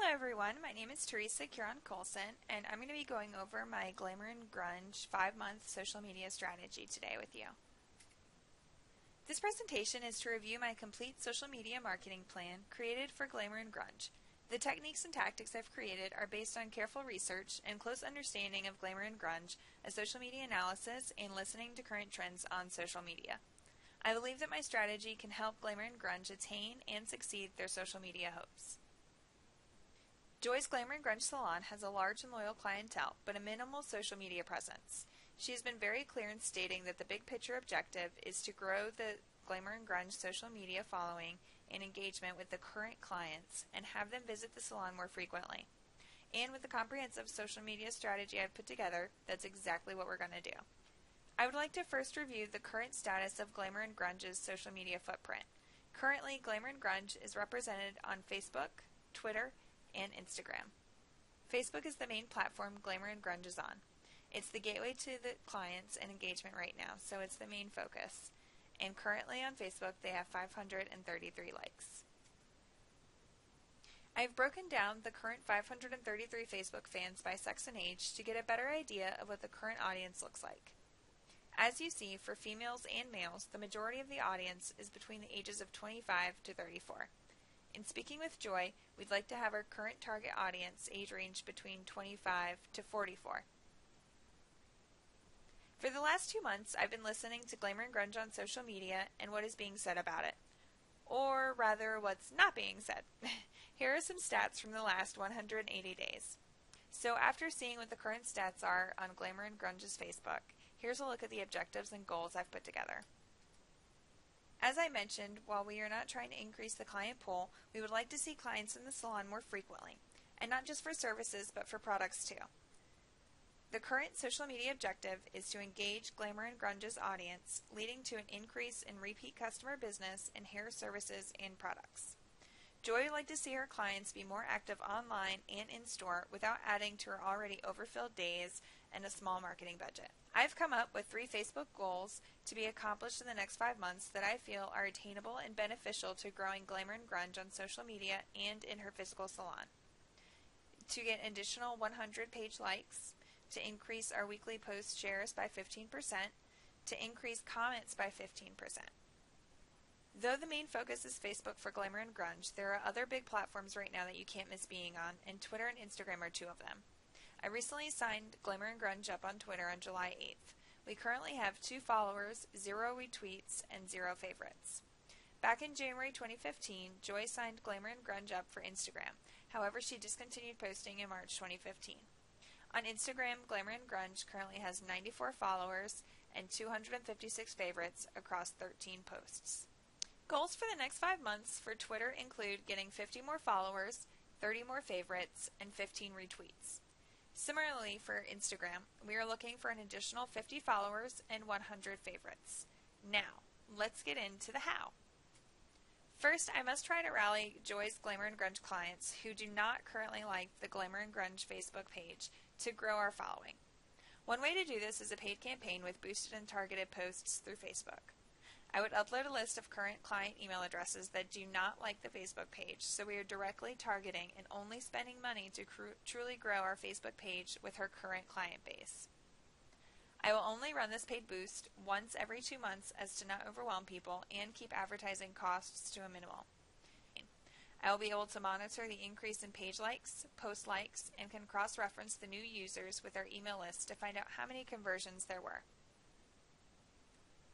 Hello everyone, my name is Teresa Curon-Colson and I'm going to be going over my Glamour and Grunge 5-month social media strategy today with you. This presentation is to review my complete social media marketing plan created for Glamour and Grunge. The techniques and tactics I've created are based on careful research and close understanding of Glamour and Grunge, a social media analysis, and listening to current trends on social media. I believe that my strategy can help Glamour and Grunge attain and succeed their social media hopes. Joy's Glamour and Grunge Salon has a large and loyal clientele, but a minimal social media presence. She has been very clear in stating that the big picture objective is to grow the Glamour and Grunge social media following and engagement with the current clients and have them visit the salon more frequently. And with the comprehensive social media strategy I've put together, that's exactly what we're going to do. I would like to first review the current status of Glamour and Grunge's social media footprint. Currently, Glamour and Grunge is represented on Facebook, Twitter, and Instagram. Facebook is the main platform Glamour and Grunge is on. It's the gateway to the clients and engagement right now, so it's the main focus. And currently on Facebook they have 533 likes. I've broken down the current 533 Facebook fans by sex and age to get a better idea of what the current audience looks like. As you see, for females and males, the majority of the audience is between the ages of 25 to 34. In speaking with Joy, we'd like to have our current target audience age range between 25 to 44. For the last 2 months, I've been listening to Glamour and Grunge on social media and what is being said about it. Or rather, what's not being said. Here are some stats from the last 180 days. So after seeing what the current stats are on Glamour and Grunge's Facebook, here's a look at the objectives and goals I've put together. As I mentioned, while we are not trying to increase the client pool, we would like to see clients in the salon more frequently, and not just for services, but for products too. The current social media objective is to engage Glamour and Grunge's audience, leading to an increase in repeat customer business in hair services and products. Joy would like to see her clients be more active online and in-store without adding to her already overfilled days and a small marketing budget. I've come up with 3 Facebook goals to be accomplished in the next 5 months that I feel are attainable and beneficial to growing Glamour and Grunge on social media and in her physical salon. To get additional 100 page likes, to increase our weekly post shares by 15%, to increase comments by 15%. Though the main focus is Facebook for Glamour and Grunge, there are other big platforms right now that you can't miss being on, and Twitter and Instagram are 2 of them. I recently signed Glamour and Grunge up on Twitter on July 8th. We currently have 2 followers, 0 retweets, and 0 favorites. Back in January 2015, Joy signed Glamour and Grunge up for Instagram. However, she discontinued posting in March 2015. On Instagram, Glamour and Grunge currently has 94 followers and 256 favorites across 13 posts. Goals for the next 5 months for Twitter include getting 50 more followers, 30 more favorites, and 15 retweets. Similarly for Instagram, we are looking for an additional 50 followers and 100 favorites. Now, let's get into the how. First, I must try to rally Joy's Glamour and Grunge clients who do not currently like the Glamour and Grunge Facebook page to grow our following. One way to do this is a paid campaign with boosted and targeted posts through Facebook. I would upload a list of current client email addresses that do not like the Facebook page, so we are directly targeting and only spending money to truly grow our Facebook page with her current client base. I will only run this paid boost once every 2 months as to not overwhelm people and keep advertising costs to a minimal. I will be able to monitor the increase in page likes, post likes, and can cross-reference the new users with our email list to find out how many conversions there were.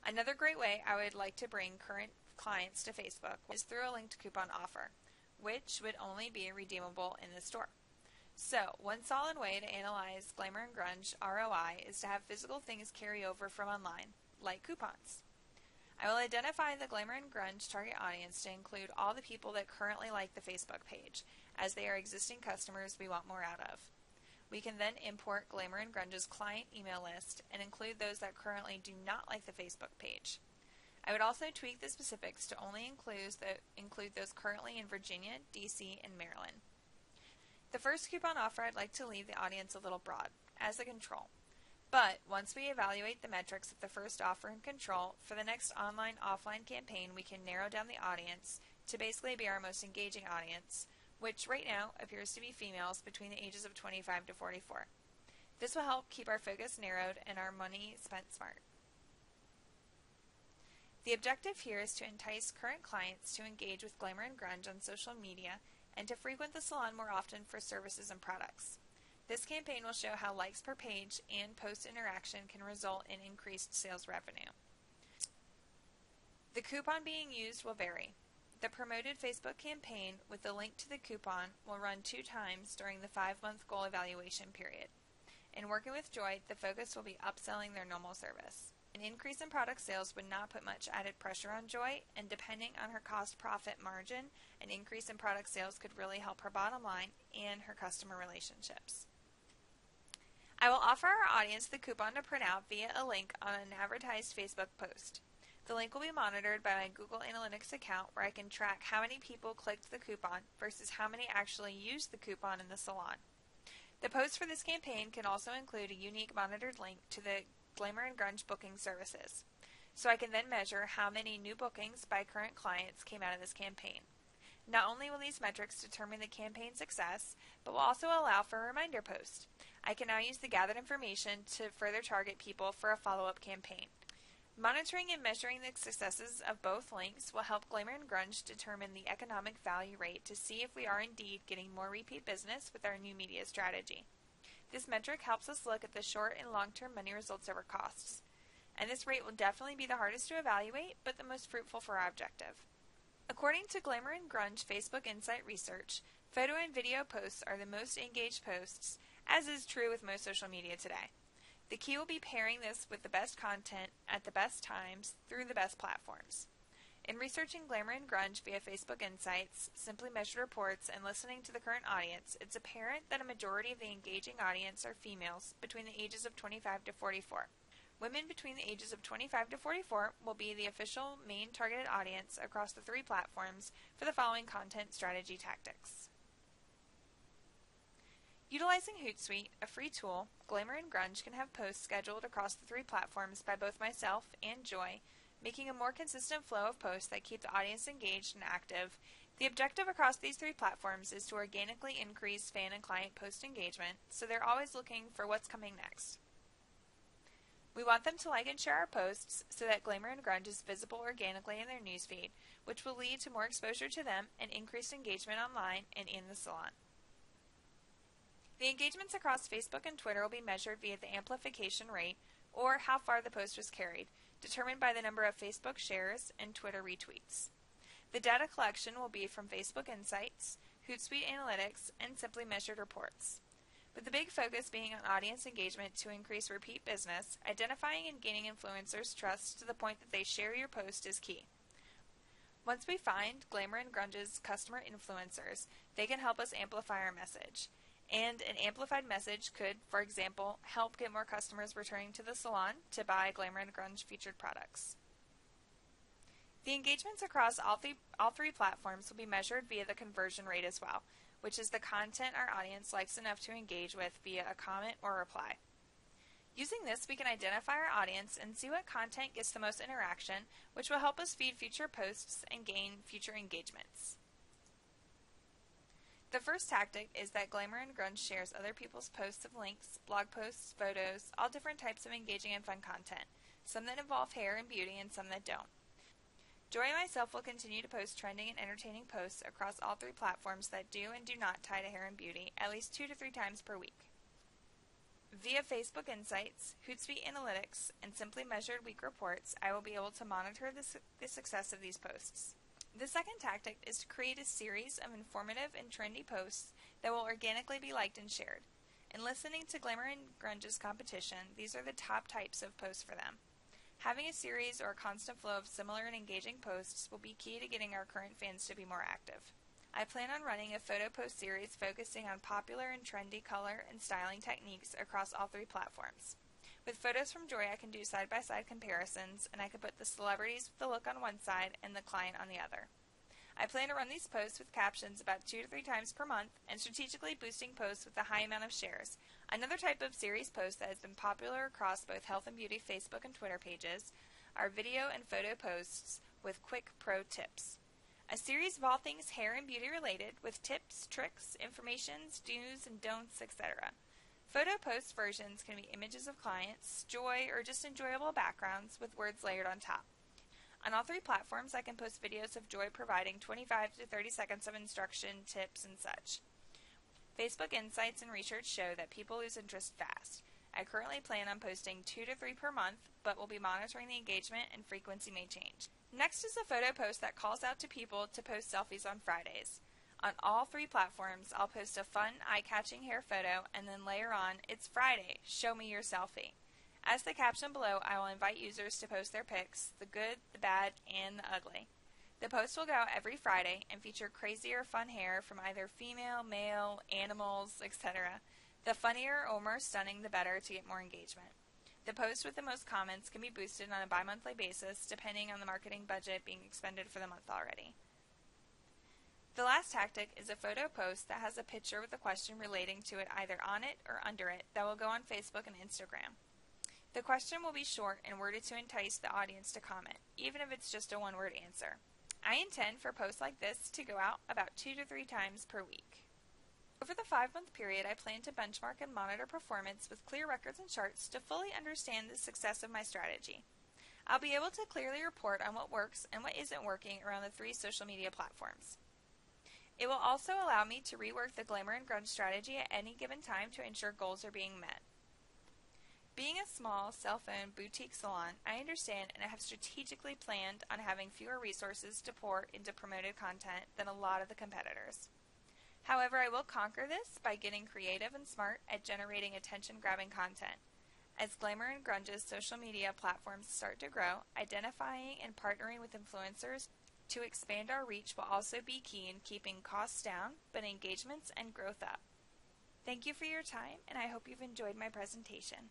Another great way I would like to bring current clients to Facebook is through a linked coupon offer, which would only be redeemable in the store. So, one solid way to analyze Glamour and Grunge ROI is to have physical things carry over from online, like coupons. I will identify the Glamour and Grunge target audience to include all the people that currently like the Facebook page, as they are existing customers we want more out of. We can then import Glamour and Grunge's client email list and include those that currently do not like the Facebook page. I would also tweak the specifics to only include those currently in Virginia, DC, and Maryland. The first coupon offer I'd like to leave the audience a little broad, as a control. But once we evaluate the metrics of the first offer and control, for the next online-offline campaign we can narrow down the audience to basically be our most engaging audience, which right now appears to be females between the ages of 25 to 44. This will help keep our focus narrowed and our money spent smart. The objective here is to entice current clients to engage with Glamour and Grunge on social media and to frequent the salon more often for services and products. This campaign will show how likes per page and post interaction can result in increased sales revenue. The coupon being used will vary. The promoted Facebook campaign with the link to the coupon will run 2 times during the 5-month goal evaluation period. In working with Joy, the focus will be upselling their normal service. An increase in product sales would not put much added pressure on Joy, and depending on her cost-profit margin, an increase in product sales could really help her bottom line and her customer relationships. I will offer our audience the coupon to print out via a link on an advertised Facebook post. The link will be monitored by my Google Analytics account, where I can track how many people clicked the coupon versus how many actually used the coupon in the salon. The post for this campaign can also include a unique monitored link to the Glamour and Grunge booking services, so I can then measure how many new bookings by current clients came out of this campaign. Not only will these metrics determine the campaign's success, but will also allow for a reminder post. I can now use the gathered information to further target people for a follow-up campaign. Monitoring and measuring the successes of both links will help Glamour and Grunge determine the economic value rate to see if we are indeed getting more repeat business with our new media strategy. This metric helps us look at the short and long-term money results over costs. And this rate will definitely be the hardest to evaluate, but the most fruitful for our objective. According to Glamour and Grunge Facebook Insight research, photo and video posts are the most engaged posts, as is true with most social media today. The key will be pairing this with the best content at the best times through the best platforms. In researching Glamour and Grunge via Facebook Insights, Simply Measured reports, and listening to the current audience, it's apparent that a majority of the engaging audience are females between the ages of 25 to 44. Women between the ages of 25 to 44 will be the official main targeted audience across the 3 platforms for the following content strategy tactics. Utilizing Hootsuite, a free tool, Glamour and Grunge can have posts scheduled across the 3 platforms by both myself and Joy, making a more consistent flow of posts that keep the audience engaged and active. The objective across these 3 platforms is to organically increase fan and client post engagement, so they're always looking for what's coming next. We want them to like and share our posts so that Glamour and Grunge is visible organically in their newsfeed, which will lead to more exposure to them and increased engagement online and in the salon. The engagements across Facebook and Twitter will be measured via the amplification rate, or how far the post was carried, determined by the number of Facebook shares and Twitter retweets. The data collection will be from Facebook Insights, Hootsuite Analytics, and Simply Measured reports. With the big focus being on audience engagement to increase repeat business, identifying and gaining influencers' trust to the point that they share your post is key. Once we find Glamour and Grunge's customer influencers, they can help us amplify our message. And an amplified message could, for example, help get more customers returning to the salon to buy Glamour and Grunge featured products. The engagements across all three platforms will be measured via the conversion rate as well, which is the content our audience likes enough to engage with via a comment or reply. Using this, we can identify our audience and see what content gets the most interaction, which will help us feed future posts and gain future engagements. The first tactic is that Glamour and Grunge shares other people's posts of links, blog posts, photos, all different types of engaging and fun content, some that involve hair and beauty and some that don't. Joy and myself will continue to post trending and entertaining posts across all 3 platforms that do and do not tie to hair and beauty at least 2 to 3 times per week. Via Facebook Insights, Hootsuite Analytics, and Simply Measured week reports, I will be able to monitor the success of these posts. The second tactic is to create a series of informative and trendy posts that will organically be liked and shared. In listening to Glamour and Grunge's competition, these are the top types of posts for them. Having a series or a constant flow of similar and engaging posts will be key to getting our current fans to be more active. I plan on running a photo post series focusing on popular and trendy color and styling techniques across all 3 platforms. With photos from Joy, I can do side-by-side comparisons, and I can put the celebrities with the look on one side and the client on the other. I plan to run these posts with captions about 2 to 3 times per month and strategically boosting posts with a high amount of shares. Another type of series post that has been popular across both health and beauty Facebook and Twitter pages are video and photo posts with quick pro tips. A series of all things hair and beauty related with tips, tricks, informations, do's and don'ts, etc. Photo post versions can be images of clients, joy, or just enjoyable backgrounds with words layered on top. On all three platforms, I can post videos of Joy providing 25 to 30 seconds of instruction, tips, and such. Facebook insights and research show that people lose interest fast. I currently plan on posting 2 to 3 per month, but will be monitoring the engagement and frequency may change. Next is a photo post that calls out to people to post selfies on Fridays. On all three platforms, I'll post a fun, eye-catching hair photo and then layer on, "It's Friday, show me your selfie." As the caption below, I will invite users to post their pics, the good, the bad, and the ugly. The post will go out every Friday and feature crazy or fun hair from either female, male, animals, etc. The funnier or more stunning, the better to get more engagement. The post with the most comments can be boosted on a bi-monthly basis depending on the marketing budget being expended for the month already. The last tactic is a photo post that has a picture with a question relating to it either on it or under it that will go on Facebook and Instagram. The question will be short and worded to entice the audience to comment, even if it's just a one-word answer. I intend for posts like this to go out about 2 to 3 times per week. Over the 5-month period, I plan to benchmark and monitor performance with clear records and charts to fully understand the success of my strategy. I'll be able to clearly report on what works and what isn't working around the 3 social media platforms. It will also allow me to rework the glamour and grunge strategy at any given time to ensure goals are being met. Being a small, self-owned boutique salon, I understand and have strategically planned on having fewer resources to pour into promoted content than a lot of the competitors. However, I will conquer this by getting creative and smart at generating attention-grabbing content. As Glamour and Grunge's social media platforms start to grow, identifying and partnering with influencers to expand our reach will also be key in keeping costs down, but engagements and growth up. Thank you for your time, and I hope you've enjoyed my presentation.